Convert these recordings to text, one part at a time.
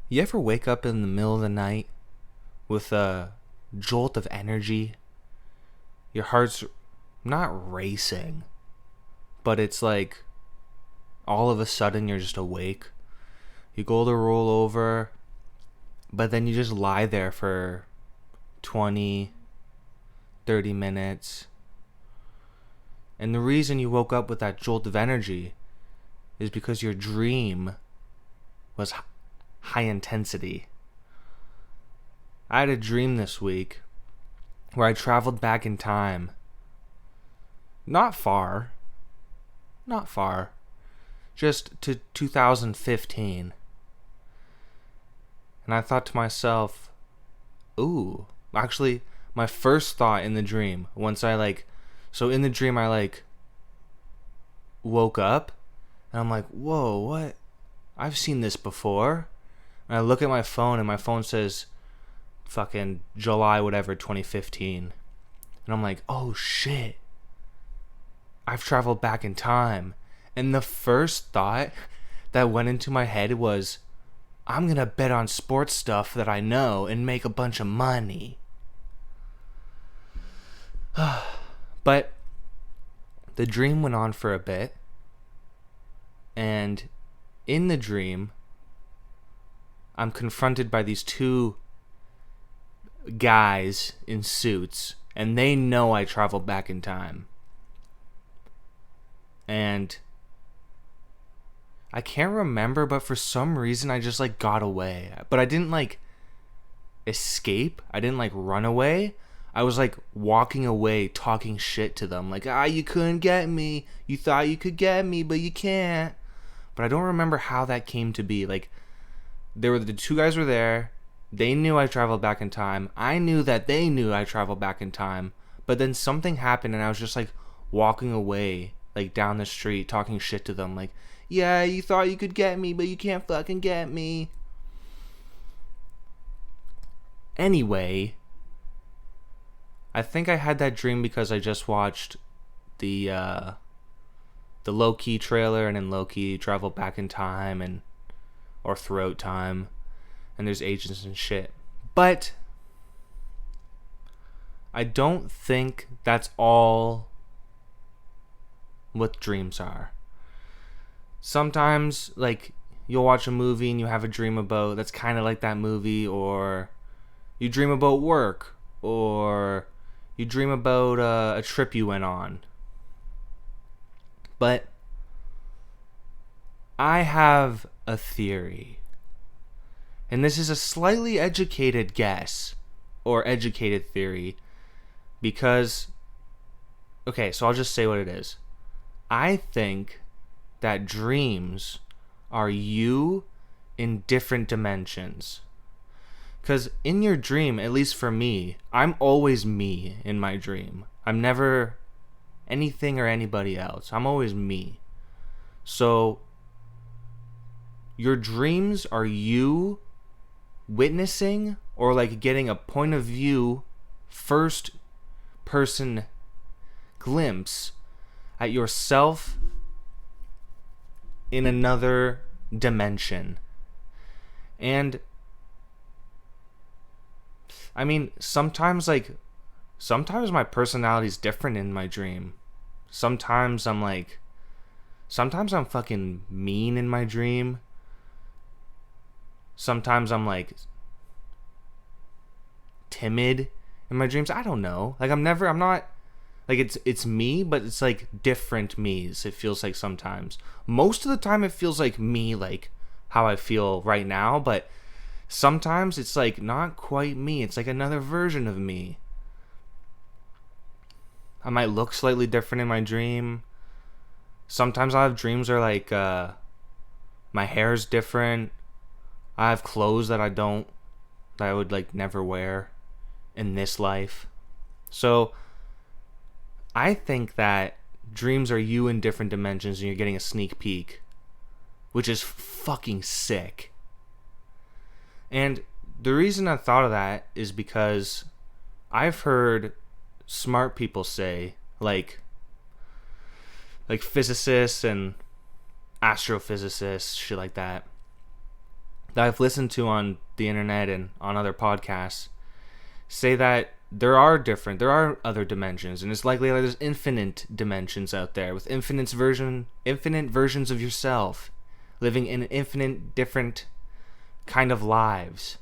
You ever wake up in the middle of the night with a jolt of energy? Your heart's not racing, but it's like all of a sudden you're just awake. You go to roll over, but then you just lie there for 20, 30 minutes. And the reason you woke up with that jolt of energy is because your dream was high intensity. I had a dream this week where I traveled back in time. Not far. Not far. Just to 2015. And I thought to myself, ooh. Actually, my first thought in the dream, so in the dream I woke up and I'm like, whoa, what? I've seen this before. And I look at my phone and my phone says fucking July whatever 2015. And I'm like, oh shit. I've traveled back in time. And the first thought that went into my head was, I'm going to bet on sports stuff that I know and make a bunch of money. But the dream went on for a bit. And in the dream, I'm confronted by these two guys in suits, and they know I traveled back in time. And I can't remember, but for some reason I just got away. But I didn't escape. I didn't run away. I was walking away, talking shit to them. You couldn't get me. You thought you could get me, but you can't. But I don't remember how that came to be. The two guys were there. They knew I traveled back in time. I knew that they knew I traveled back in time. But then something happened and I was just walking away, down the street, talking shit to them. Yeah, you thought you could get me, but you can't fucking get me. Anyway, I think I had that dream because I just watched the Loki trailer, and then Loki traveled back in time or throughout time, and there's agents and shit. But I don't think that's all what dreams are. Sometimes you'll watch a movie and you have a dream about that's kind of like that movie, or you dream about work, or you dream about a trip you went on. But I have a theory, and this is a slightly educated guess or educated theory, because so I'll just say what it is. I think that dreams are you in different dimensions. Because in your dream, at least for me, I'm always me in my dream. I'm never anything or anybody else. I'm always me. So your dreams are you witnessing or getting a point of view, first person glimpse at yourself in another dimension. And I mean, sometimes my personality is different in my dream. Sometimes I'm fucking mean in my dream. Sometimes I'm timid in my dreams. I don't know. I'm not it's me, but it's different me's. It feels sometimes. Most of the time it feels like me, how I feel right now, but sometimes it's not quite me. It's another version of me. I might look slightly different in my dream. Sometimes I have dreams where my hair's different. I have clothes that I would never wear in this life. So I think that dreams are you in different dimensions and you're getting a sneak peek, which is fucking sick. And the reason I thought of that is because I've heard smart people say, like physicists and astrophysicists, shit like that that I've listened to on the internet and on other podcasts say that there are other dimensions, and it's likely that there's infinite dimensions out there with infinite versions of yourself living in infinite different kind of lives.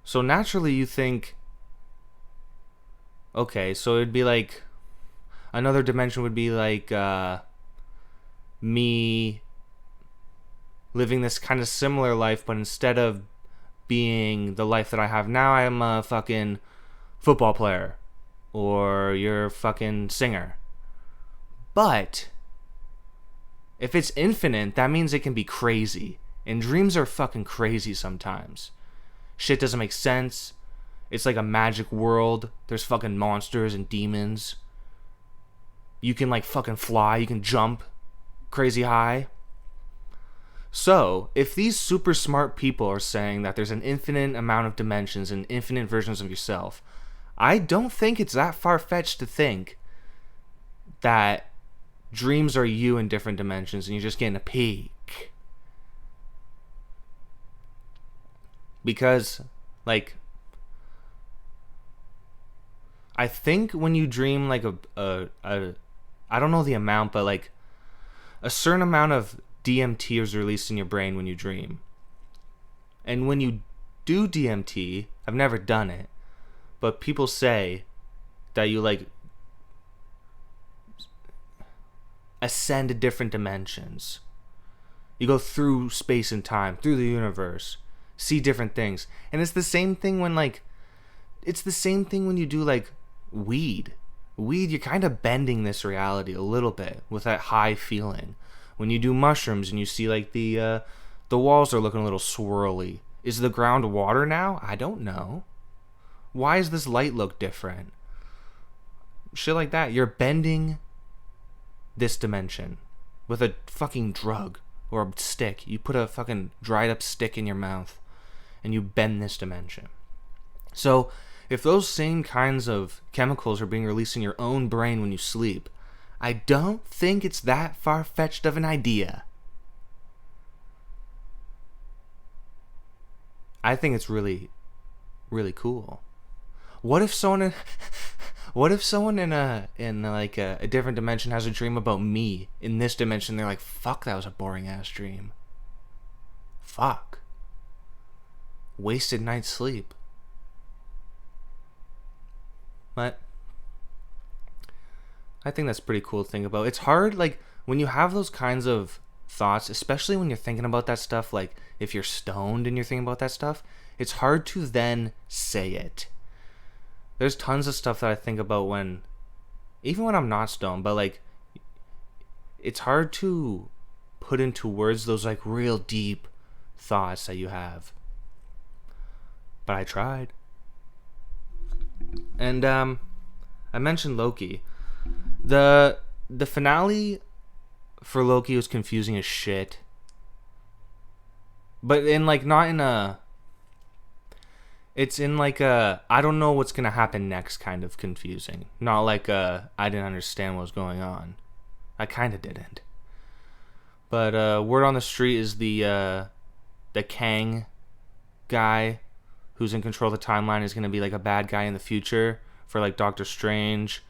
So naturally you think, okay, so it'd be like another dimension would be like me living this kind of similar life, but instead of being the life that I have now, I am a fucking football player, or you're a fucking singer. But if it's infinite, that means it can be crazy. And dreams are fucking crazy sometimes. Shit doesn't make sense. It's like a magic world. There's fucking monsters and demons. You can like fucking fly. You can jump crazy high. So, if these super smart people are saying that there's an infinite amount of dimensions and infinite versions of yourself, I don't think it's that far-fetched to think that dreams are you in different dimensions and you're just getting a peek. Because, like, I think when you dream like I don't know the amount, but like a certain amount of DMT is released in your brain when you dream. And when you do DMT, I've never done it, but people say that you like ascend to different dimensions. You go through space and time, through the universe, see different things. And it's the same thing when you do like weed. You're kind of bending this reality a little bit with that high feeling. When you do mushrooms and you see like the walls are looking a little swirly. Is the ground water now? I don't know. Why does this light look different? Shit like that. You're bending this dimension with a fucking drug or a stick. You put a fucking dried up stick in your mouth and you bend this dimension. So if those same kinds of chemicals are being released in your own brain when you sleep, I don't think it's that far-fetched of an idea. I think it's really, really cool. What if someone in a different dimension has a dream about me in this dimension? They're like, fuck, that was a boring ass dream. Fuck. Wasted night's sleep. But I think that's pretty cool to think about. It's hard, like, when you have those kinds of thoughts, especially when you're thinking about that stuff, like, if you're stoned and you're thinking about that stuff, it's hard to then say it. There's tons of stuff that I think about even when I'm not stoned, but, like, it's hard to put into words those, like, real deep thoughts that you have. But I tried. And, I mentioned Loki. The finale for Loki was confusing as shit. But in like not in a it's in like a I don't know what's gonna happen next kind of confusing. Not like I didn't understand what was going on. I kinda didn't. But word on the street is the Kang guy who's in control of the timeline is gonna be like a bad guy in the future for like Doctor Strange.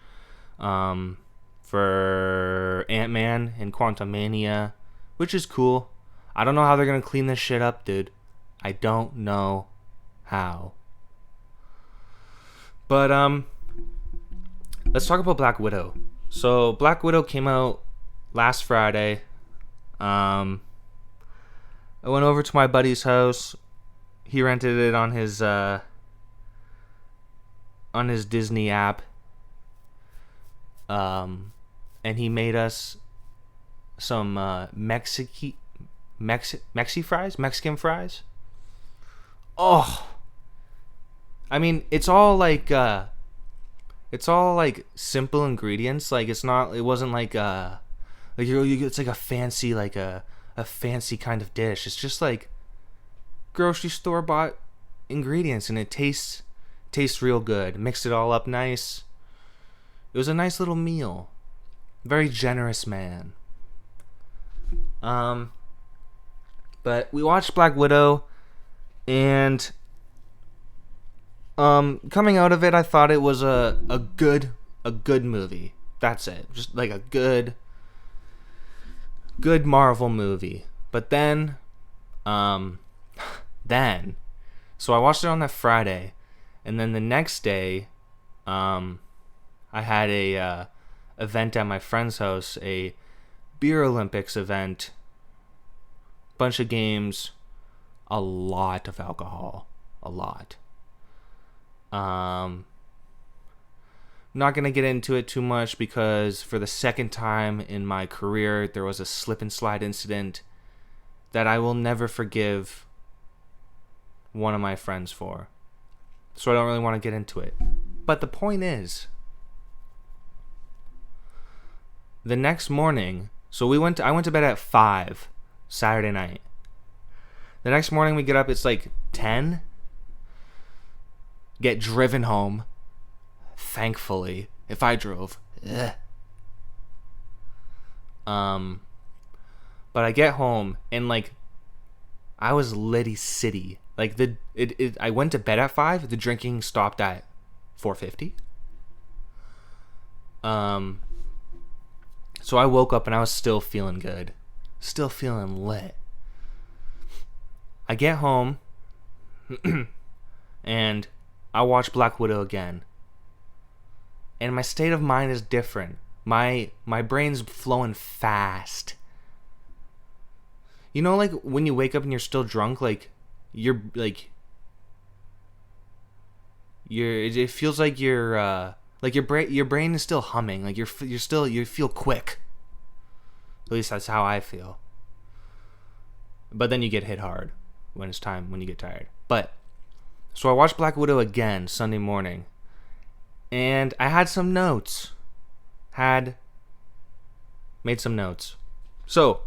For Ant-Man and Quantumania, which is cool. I don't know how they're gonna clean this shit up, dude. I don't know how. But let's talk about Black Widow. So Black Widow came out last Friday. I went over to my buddy's house. He rented it on his Disney app. And he made us some Mexican fries. Oh, I mean, it's all like simple ingredients. Like it wasn't like it's like a fancy a fancy kind of dish. It's just like grocery store bought ingredients, and it tastes real good. Mixed it all up nice. It was a nice little meal. Very generous man. But we watched Black Widow, and coming out of it, I thought it was a good movie. That's it. Just like a good Marvel movie. But then so I watched it on that Friday, and then the next day I had a event at my friend's house, a beer Olympics event, bunch of games, a lot of alcohol, a lot. Not gonna get into it too much because for the second time in my career there was a slip and slide incident that I will never forgive one of my friends for. So I don't really want to get into it. But the point is, the next morning, so I went to bed at 5 Saturday night. The next morning we get up, it's like 10. Get driven home. Thankfully, if I drove. Ugh. But I get home and like I was litty city. Like I went to bed at 5. The drinking stopped at 4:50. So I woke up and I was still feeling good, still feeling lit. I get home and I watch Black Widow again. And my state of mind is different. My brain's flowing fast. You know, like when you wake up and you're still drunk, like you're like it feels like your brain is still humming, like you feel quick. At least that's how I feel. But then you get hit hard when you get tired. But so I watched Black Widow again Sunday morning, and I had some notes. Made some notes. So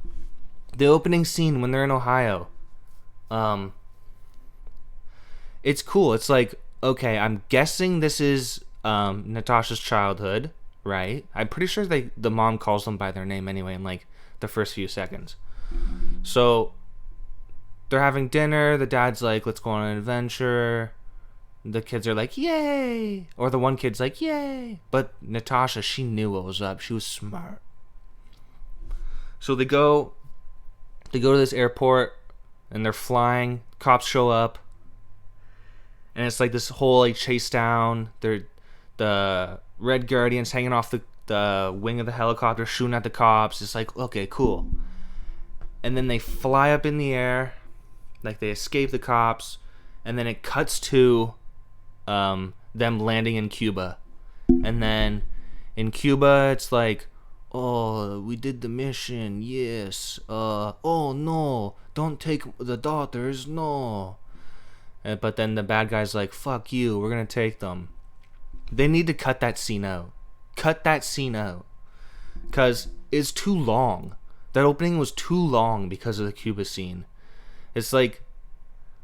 the opening scene when they're in Ohio, it's cool. It's like, okay, I'm guessing this is Natasha's childhood, right? I'm pretty sure the mom calls them by their name anyway in like the first few seconds. So they're having dinner. The dad's like, let's go on an adventure. The kids are like, yay! Or the one kid's like, yay! But Natasha, she knew what was up. She was smart. So they go to this airport and they're flying. Cops show up. And it's like this whole like chase down. The Red Guardians hanging off the wing of the helicopter, shooting at the cops. It's like, okay, cool. And then they fly up in the air, like they escape the cops, and then it cuts to them landing in Cuba. And then in Cuba, it's like, oh, we did the mission, yes. Oh no, don't take the daughters, no. But then the bad guy's like, fuck you, we're gonna take them. They need to cut that scene out. Cut that scene out. Because it's too long. That opening was too long because of the Cuba scene. It's like,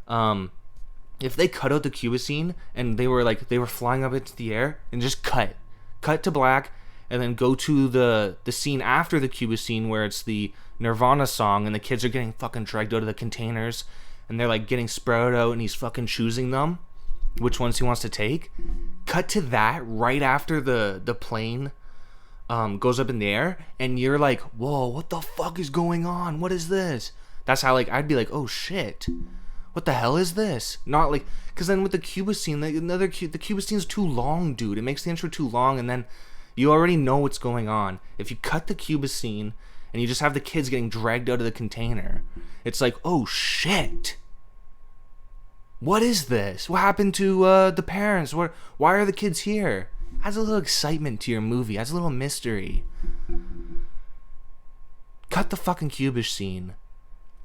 if they cut out the Cuba scene and they were flying up into the air and just cut to black and then go to the scene after the Cuba scene where it's the Nirvana song and the kids are getting fucking dragged out of the containers and they're like getting sprouted out and he's fucking choosing them, which ones he wants to take. Cut to that right after the plane goes up in the air and you're like, whoa, what the fuck is going on? What is this? That's how like I'd be like, oh shit, what the hell is this? Not like, because then with the Cuba scene, the Cuba scene is too long, dude. It makes the intro too long, and then you already know what's going on. If you cut the Cuba scene and you just have the kids getting dragged out of the container, it's like, oh shit, what is this? What happened to the parents? Why are the kids here? Adds a little excitement to your movie. Adds a little mystery. Cut the fucking Cuba scene.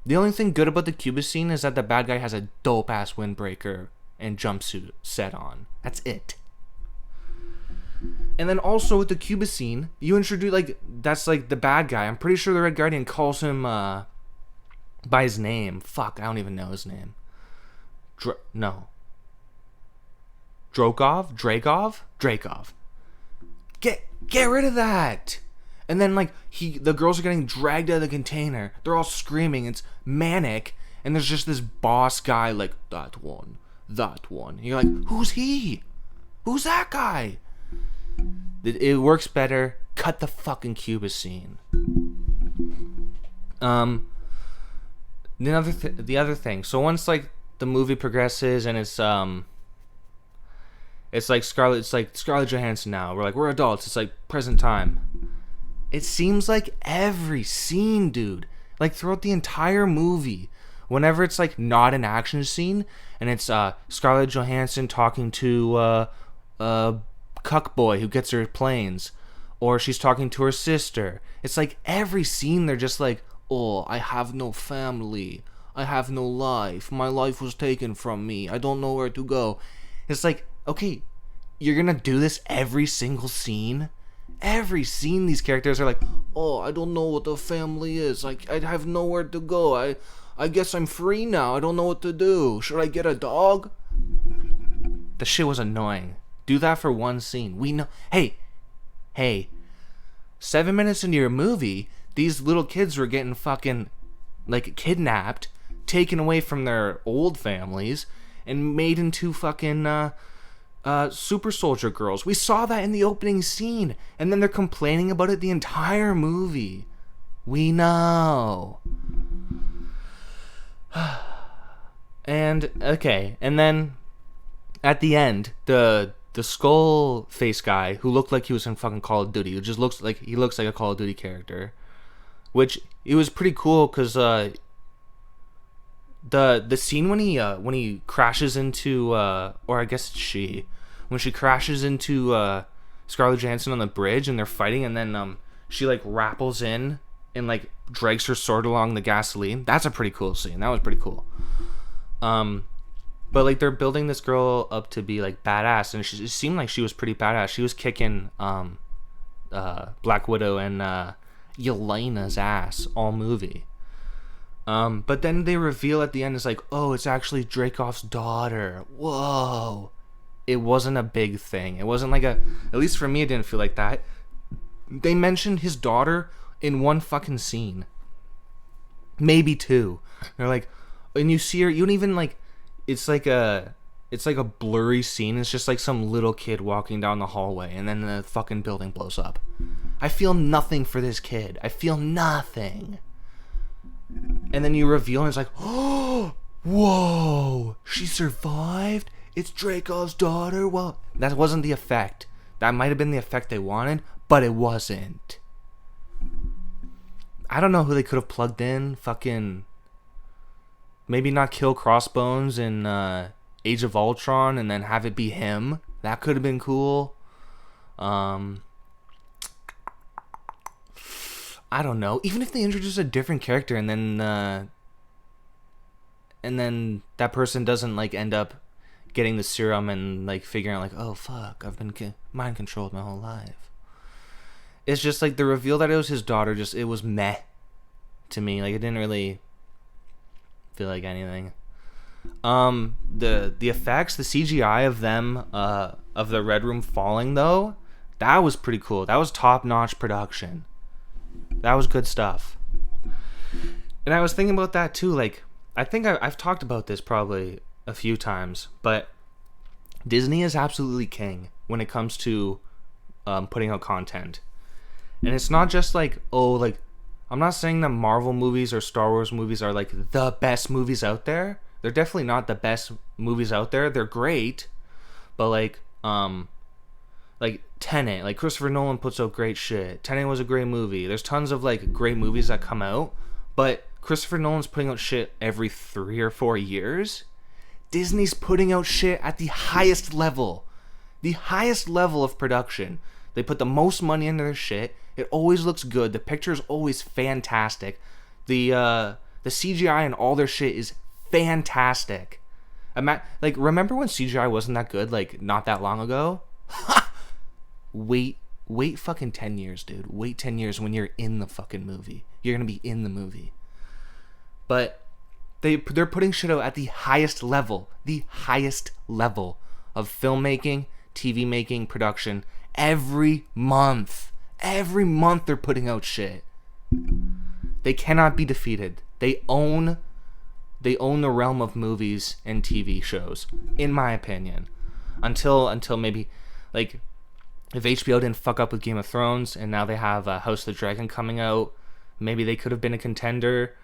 The only thing good about the Cuba scene is that the bad guy has a dope ass windbreaker and jumpsuit set on. That's it. And then also with the Cuba scene, you introduce like that's like the bad guy. I'm pretty sure the Red Guardian calls him by his name. Fuck, I don't even know his name. Drakov. Get rid of that. And then like the girls are getting dragged out of the container. They're all screaming. It's manic. and there's just this boss guy like, that one. And you're like, who's he? Who's that guy? It works better. Cut the fucking Cuba scene. The other thing. So once like the movie progresses and it's like Scarlett Johansson now. We're adults. It's like present time. It seems like every scene, dude, like throughout the entire movie, whenever it's like not an action scene and it's Scarlett Johansson talking to cuck boy who gets her planes, or she's talking to her sister. It's like every scene they're just like, oh, I have no family. I have no life. My life was taken from me. I don't know where to go. It's like, okay, you're gonna do this every single scene? Every scene these characters are like, oh, I don't know what a family is. Like, I have nowhere to go. I guess I'm free now. I don't know what to do. Should I get a dog? The shit was annoying. Do that for one scene. We know. Hey. 7 minutes into your movie, these little kids were getting fucking, like, kidnapped, taken away from their old families, and made into fucking, super soldier girls. We saw that in the opening scene, and then they're complaining about it the entire movie. We know. And then at the end, the skull face guy who looked like he was in fucking Call of Duty, who just looks like a Call of Duty character, which it was pretty cool because the scene when he crashes into or I guess it's when she crashes into Scarlett Johansson on the bridge and they're fighting, and then she like rappels in and like drags her sword along the gasoline. That's a pretty cool scene. That was pretty cool. But like they're building this girl up to be like badass, and it seemed like she was pretty badass. She was kicking Black Widow and Yelena's ass all movie. But then they reveal at the end, it's like, oh, it's actually Dreykov's daughter. Whoa. It wasn't a big thing. It wasn't like at least for me, it didn't feel like that. They mentioned his daughter in one fucking scene. Maybe two. They're like, and you see her, you don't even like, it's like a blurry scene. It's just like some little kid walking down the hallway, and then the fucking building blows up. I feel nothing for this kid. I feel nothing. And then you reveal, and it's like, oh, whoa, she survived? It's Dreykov's daughter? Well, that wasn't the effect. That might have been the effect they wanted, but it wasn't. I don't know who they could have plugged in. Fucking, maybe not kill Crossbones in Age of Ultron and then have it be him. That could have been cool. I don't know. Even if they introduce a different character and then that person doesn't like end up getting the serum and like figuring out like, oh fuck, I've been mind controlled my whole life. It's just like the reveal that it was his daughter, just it was meh to me. Like it didn't really feel like anything. The effects, the CGI of them of the Red Room falling though, that was pretty cool. That was top-notch production. That was good stuff. And I was thinking about that too. Like, I think I've talked about this probably a few times, but Disney is absolutely king when it comes to putting out content. And it's not just like, oh, like, I'm not saying that Marvel movies or Star Wars movies are like the best movies out there. They're definitely not the best movies out there. They're great, but like Tenet, like Christopher Nolan puts out great shit. Tenet was a great movie. There's tons of like great movies that come out, but Christopher Nolan's putting out shit every 3 or 4 years. Disney's putting out shit at the highest level of production. They put the most money into their shit. It always looks good. The picture's always fantastic. The CGI and all their shit is fantastic. Like, remember when CGI wasn't that good, like, not that long ago? Wait fucking 10 years, dude. Wait 10 years when you're in the fucking movie. You're gonna be in the movie. But they're putting shit out at the highest level of filmmaking, TV making, production. Every month they're putting out shit. They cannot be defeated. They own They own the realm of movies and TV shows, in my opinion. Until maybe, like, if HBO didn't fuck up with Game of Thrones and now they have House of the Dragon coming out, maybe they could have been a contender.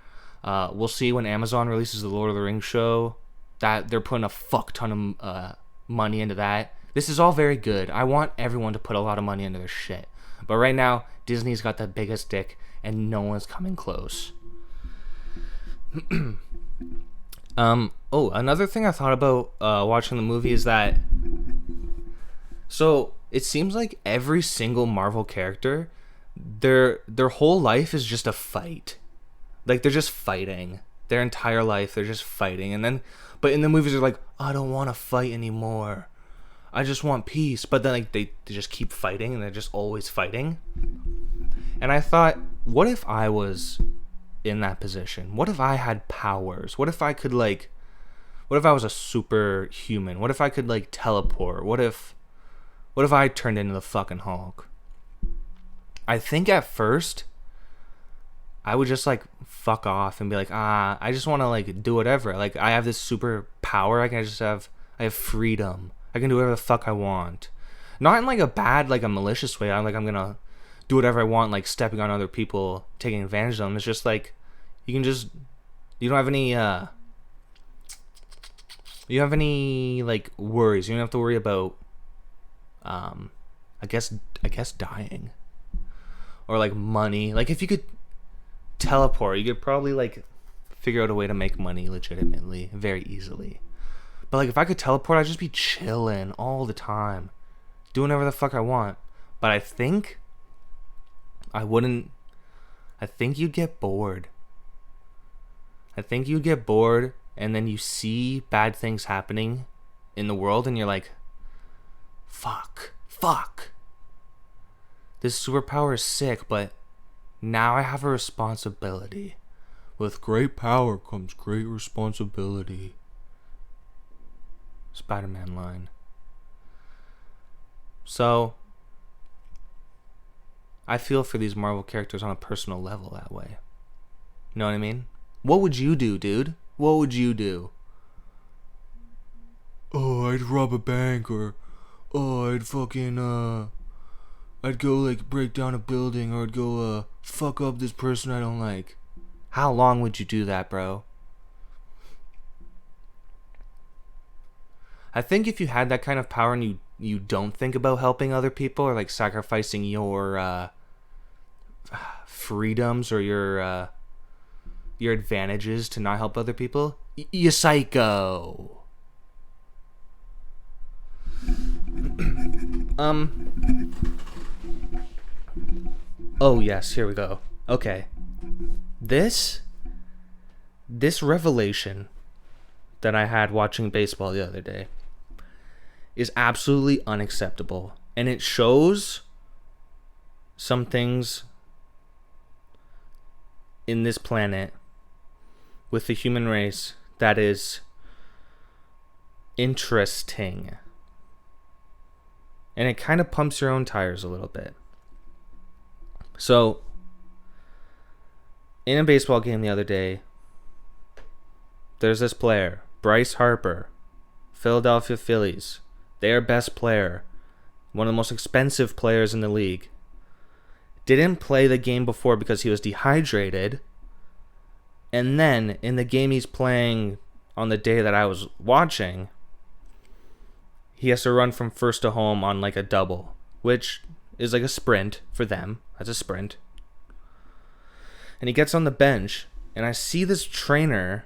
We'll see when Amazon releases the Lord of the Rings show. That they're putting a fuck ton of money into that. This is all very good. I want everyone to put a lot of money into their shit. But right now, Disney's got the biggest dick and no one's coming close. Another thing I thought about watching the movie is that, so it seems like every single Marvel character, their whole life is just a fight. Like, they're just fighting. Their entire life, they're just fighting. And then, but in the movies, they're like, I don't want to fight anymore. I just want peace. But then, like, they just keep fighting, and they're just always fighting. And I thought, what if I was in that position? What if I had powers? What if I could, like, what if I was a superhuman? What if I could, like, teleport? What if I turned into the fucking Hulk? I think at first, I would just, like, fuck off and be like, I just want to, like, do whatever. Like, I have this super power. I have freedom. I can do whatever the fuck I want. Not in, like, a bad, like, a malicious way. I'm gonna do whatever I want, like, stepping on other people, taking advantage of them. It's just, like, you don't have any, like, worries. You don't have to worry about, I guess dying. Or, like, money. Like, if you could teleport, you could probably, like, figure out a way to make money legitimately, very easily. But, like, if I could teleport, I'd just be chilling all the time, doing whatever the fuck I want. But I think you'd get bored. And then you see bad things happening in the world, and you're like, fuck. This superpower is sick, but now I have a responsibility. With great power comes great responsibility. Spider-Man line. So, I feel for these Marvel characters on a personal level that way. You know what I mean? What would you do, dude? What would you do? Oh, I'd rob a bank, or I'd fucking I'd go, like, break down a building, or I'd go fuck up this person I don't like. How long would you do that, bro? I think if you had that kind of power and you don't think about helping other people, or, like, sacrificing your freedoms or your advantages to not help other people, you psycho. Oh yes, here we go. Okay. This revelation that I had watching baseball the other day is absolutely unacceptable, and it shows some things in this planet with the human race that is interesting, and it kind of pumps your own tires a little bit. So, in a baseball game the other day, there's this player, Bryce Harper, Philadelphia Phillies, their best player, one of the most expensive players in the league, didn't play the game before because he was dehydrated, and then in the game he's playing on the day that I was watching, he has to run from first to home on, like, a double, which is like a sprint for them. That's a sprint. And he gets on the bench, and I see this trainer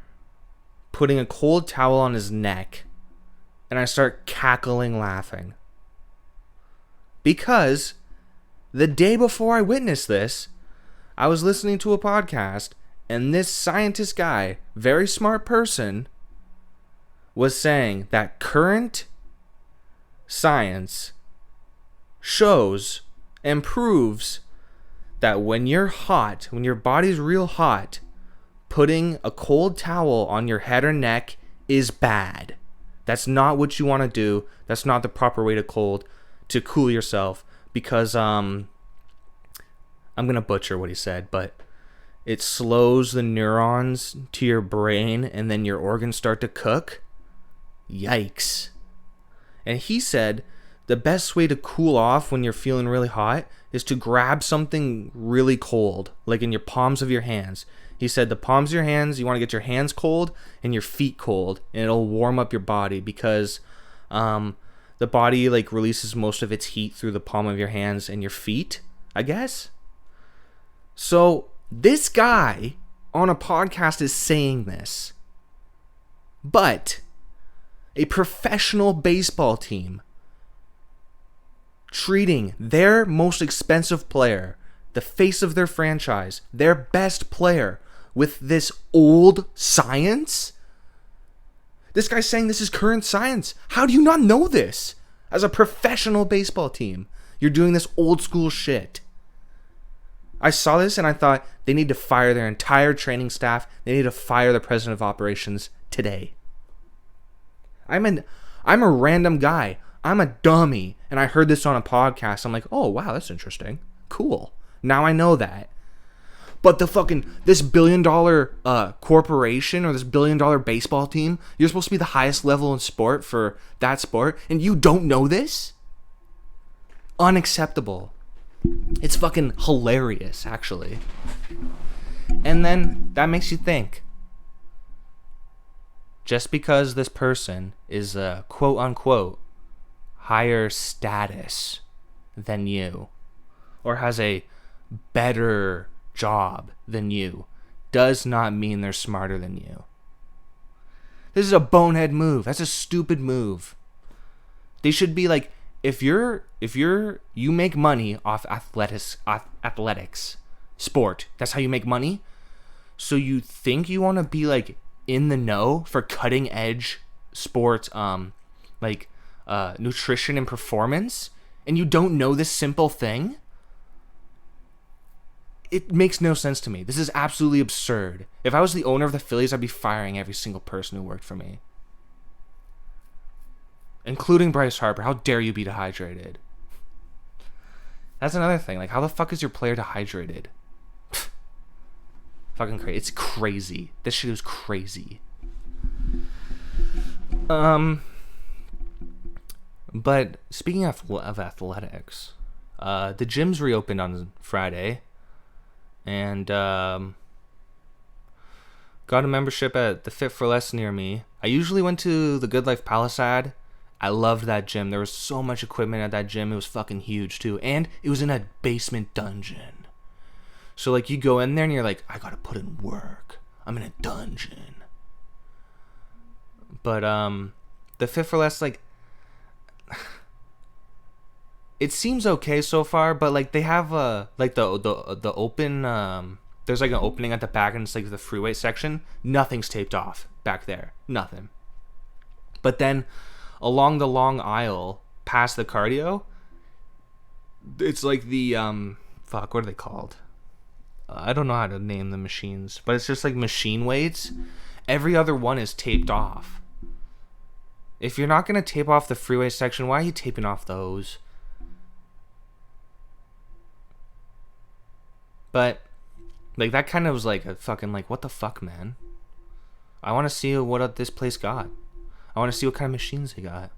putting a cold towel on his neck, and I start cackling laughing. Because the day before I witnessed this, I was listening to a podcast, and this scientist guy, very smart person, was saying that current science shows and proves that when you're hot, when your body's real hot, putting a cold towel on your head or neck is bad. That's not what you want to do. That's not the proper way to cool yourself, because I'm going to butcher what he said, but it slows the neurons to your brain and then your organs start to cook. Yikes. And he said the best way to cool off when you're feeling really hot is to grab something really cold, like in your palms of your hands. He said the palms of your hands, you want to get your hands cold and your feet cold, and it'll warm up your body because the body like releases most of its heat through the palm of your hands and your feet, I guess. So this guy on a podcast is saying this, but a professional baseball team treating their most expensive player, the face of their franchise, their best player, with this old science? This guy's saying this is current science. How do you not know this? As a professional baseball team, you're doing this old school shit. I saw this and I thought they need to fire their entire training staff. They need to fire the president of operations today. I'm a random guy. I'm a dummy. And I heard this on a podcast. I'm like, oh, wow, that's interesting. Cool. Now I know that. But this $1 billion corporation or this $1 billion baseball team, you're supposed to be the highest level in sport for that sport, and you don't know this? Unacceptable. It's fucking hilarious, actually. And then that makes you think. Just because this person is a quote unquote higher status than you, or has a better job than you, does not mean they're smarter than you. This is a bonehead move. That's a stupid move. They should be like, if you make money off athletics, sport. That's how you make money. So you think you want to be like in the know for cutting edge sports, nutrition and performance, and you don't know this simple thing? It makes no sense to me. This is absolutely absurd. If I was the owner of the Phillies, I'd be firing every single person who worked for me. Including Bryce Harper. How dare you be dehydrated? That's another thing. Like, how the fuck is your player dehydrated? Fucking crazy. It's crazy. This shit is crazy. But speaking of athletics, the gyms reopened on Friday, and got a membership at the Fit for Less near me. I usually went to the Good Life Palisade. I loved that gym. There was so much equipment at that gym. It was fucking huge too, and it was in a basement dungeon. So like you go in there and you're like, I gotta put in work. I'm in a dungeon. But the Fit for Less, like, it seems okay so far, but like they have like the open there's like an opening at the back and it's like the free weight section. Nothing's taped off back there. Nothing. But then along the long aisle past the cardio, it's like the what are they called? I don't know how to name the machines, but it's just like machine weights. Every other one is taped off. If you're not going to tape off the freeway section, why are you taping off those? But like that kind of was like a fucking like, what the fuck, man? I want to see what this place got. I want to see what kind of machines they got.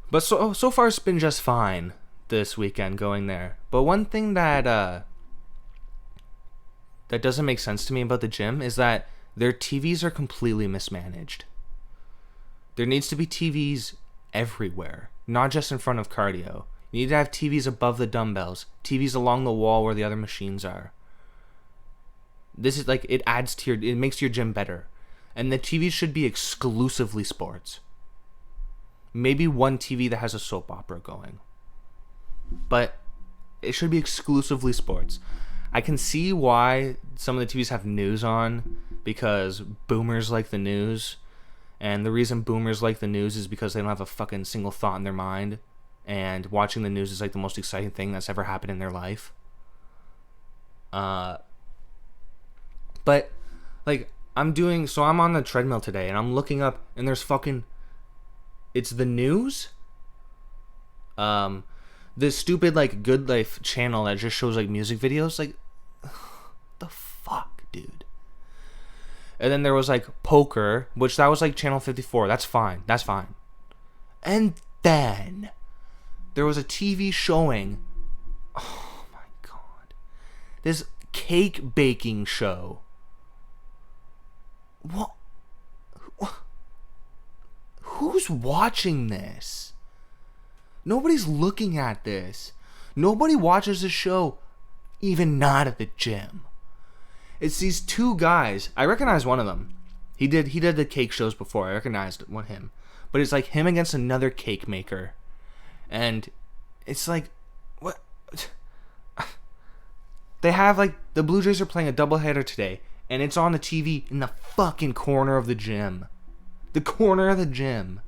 But so far it's been just fine this weekend going there. But one thing that doesn't make sense to me about the gym is that their TVs are completely mismanaged. There needs to be TVs everywhere, not just in front of cardio. You need to have TVs above the dumbbells, TVs along the wall where the other machines are. This is like, it makes your gym better. And the TVs should be exclusively sports. Maybe one TV that has a soap opera going. But it should be exclusively sports. I can see why some of the TVs have news on, because boomers like the news. And the reason boomers like the news is because they don't have a fucking single thought in their mind. And watching the news is like the most exciting thing that's ever happened in their life. But like I'm on the treadmill today and I'm looking up and there's it's the news. This stupid like Good Life channel that just shows like music videos, like the fuck, dude? And then there was like poker, which that was like channel 54. That's fine. And then there was a TV showing. Oh my god. This cake baking show. What? Who's watching this? Nobody's looking at this. Nobody watches the show, even not at the gym. It's these two guys. I recognize one of them. He did the cake shows before. I recognized him. But it's like him against another cake maker. And it's like, what? They have like, the Blue Jays are playing a doubleheader today. And it's on the TV in the fucking corner of the gym. The corner of the gym.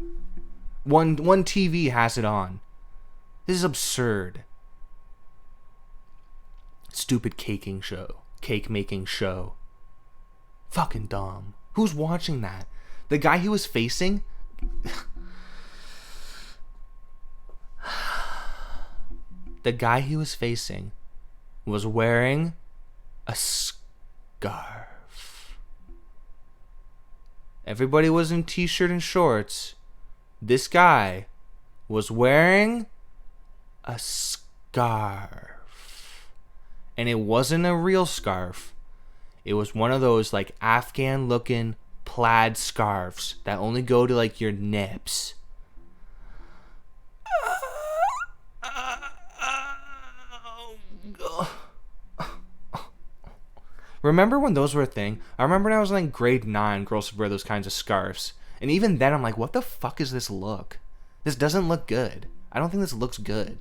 One TV has it on. This is absurd. Stupid cake making show. Fucking dumb. Who's watching that? The guy he was facing? The guy he was facing was wearing a scarf. Everybody was in t-shirt and shorts. This guy was wearing a scarf. And it wasn't a real scarf. It was one of those like Afghan looking plaid scarves that only go to like your nips. Remember when those were a thing? I remember when I was in like grade 9, girls would wear those kinds of scarves. And even then I'm like, what the fuck is this look? This doesn't look good. I don't think this looks good.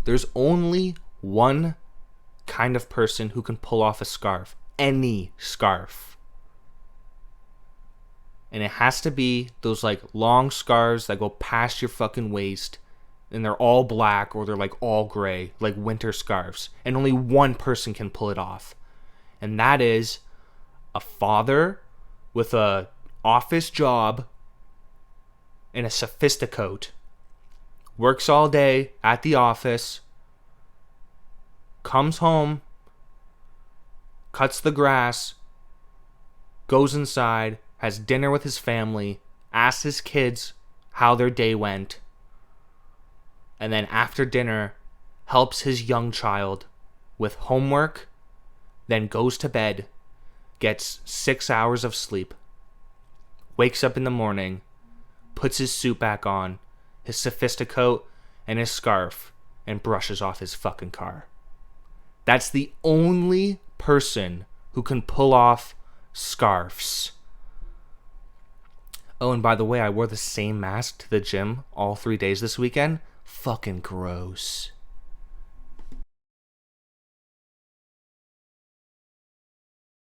There's only one kind of person who can pull off a scarf. Any scarf. And it has to be those like long scarves that go past your fucking waist. And they're all black or they're like all gray. Like winter scarves. And only one person can pull it off. And that is a father with a office job and a sophisticoat. Works all day at the office, comes home, cuts the grass, goes inside, has dinner with his family, asks his kids how their day went, and then after dinner helps his young child with homework, then goes to bed, gets 6 hours of sleep, wakes up in the morning, puts his suit back on, his sophisticoat, and his scarf, and brushes off his fucking car. That's the only person who can pull off scarves. Oh, and by the way, I wore the same mask to the gym all 3 days this weekend. Fucking gross.